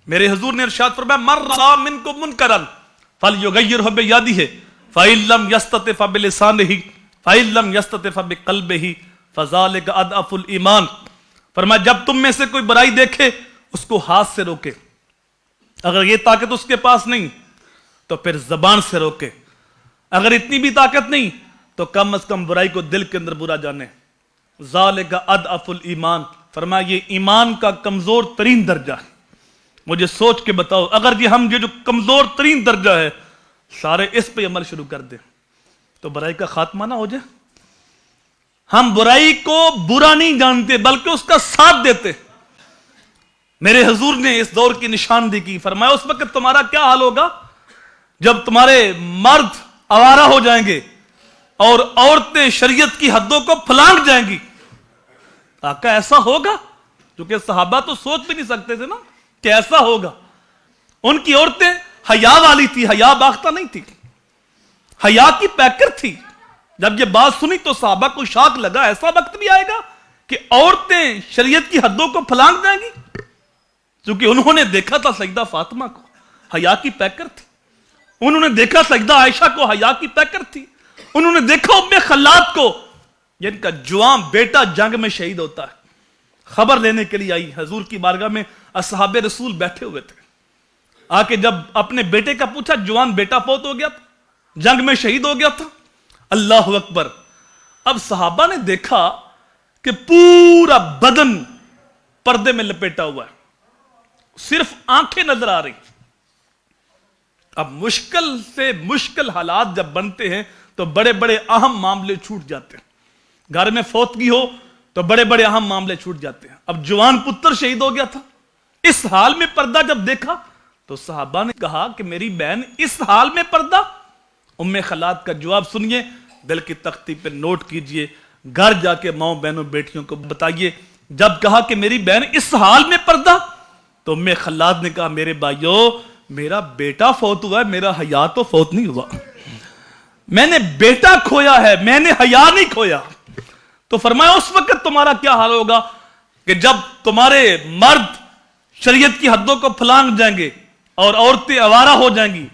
میرے حضور نے ارشاد فرمایا من رأى منکم منکرا فلیغیرہ بیدہ فإن لم یستطع فبلسانہ فإن لم یستطع فبقلبہ فذلک اضعف الایمان. فرمایا جب تم میں سے کوئی برائی دیکھے اس کو ہاتھ سے روکے، اگر یہ طاقت اس کے پاس نہیں تو پھر زبان سے روکے، اگر اتنی بھی طاقت نہیں تو کم از کم برائی کو دل کے اندر برا جانے. ذالک اضعف الایمان. فرمایا یہ ایمان کا کمزور ترین درجہ ہے. مجھے سوچ کے بتاؤ اگر ہم یہ جو کمزور ترین درجہ ہے سارے اس پہ عمل شروع کر دیں تو برائی کا خاتمہ نہ ہو جائے. ہم برائی کو برا نہیں جانتے بلکہ اس کا ساتھ دیتے. میرے حضور نے اس دور کی نشاندہی کی. فرمایا اس وقت تمہارا کیا حال ہوگا جب تمہارے مرد آوارہ ہو جائیں گے اور عورتیں شریعت کی حدوں کو پھلانگ جائیں گی. آقا ایسا ہوگا؟ کیونکہ صحابہ تو سوچ بھی نہیں سکتے تھے نا کہ ایسا ہوگا. ان کی عورتیں حیا والی تھی، حیا باختہ نہیں تھی، حیا کی پیکر تھی. جب یہ بات سنی تو صحابہ کو شاک لگا ایسا وقت بھی آئے گا کہ عورتیں شریعت کی حدوں کو پھلانگ جائیں گی. کیونکہ انہوں نے دیکھا تھا سیدہ فاطمہ کو، حیا کی پیکر تھی. انہوں نے دیکھا سیدہ عائشہ کو، حیا کی پیکر تھی. انہوں نے دیکھا ام خلاد کو جن کا جوان بیٹا جنگ میں شہید ہوتا ہے. خبر لینے کے لیے آئی حضور کی بارگاہ میں. اصحاب رسول بیٹھے ہوئے تھے. آ کے جب اپنے بیٹے کا پوچھا، جوان بیٹا فوت ہو گیا تھا، جنگ میں شہید ہو گیا تھا. اللہ اکبر. اب صحابہ نے دیکھا کہ پورا بدن پردے میں لپیٹا ہوا ہے، صرف آنکھیں نظر آ رہی. اب مشکل سے مشکل حالات جب بنتے ہیں تو بڑے بڑے اہم معاملے چھوٹ جاتے ہیں. گھر میں فوتگی ہو تو بڑے بڑے اہم معاملے چھوٹ جاتے ہیں. اب جوان پتر شہید ہو گیا تھا. اس حال میں پردہ جب دیکھا تو صحابہ نے کہا کہ میری بہن اس حال میں پردہ. ام خلاد کا جواب سنیے، دل کی تختی پہ نوٹ کیجئے، گھر جا کے ماؤں بہنوں بیٹیوں کو بتائیے. جب کہا کہ میری بہن اس حال میں پردہ تو ام خلاد نے کہا میرے بھائیو میرا بیٹا فوت ہوا ہے، میرا حیا تو فوت نہیں ہوا. میں نے بیٹا کھویا ہے، میں نے حیا نہیں کھویا. تو فرمایا اس وقت تمہارا کیا حال ہوگا کہ جب تمہارے مرد شریعت کی حدوں کو پھلانگ جائیں گے اور عورتیں آوارہ ہو جائیں گی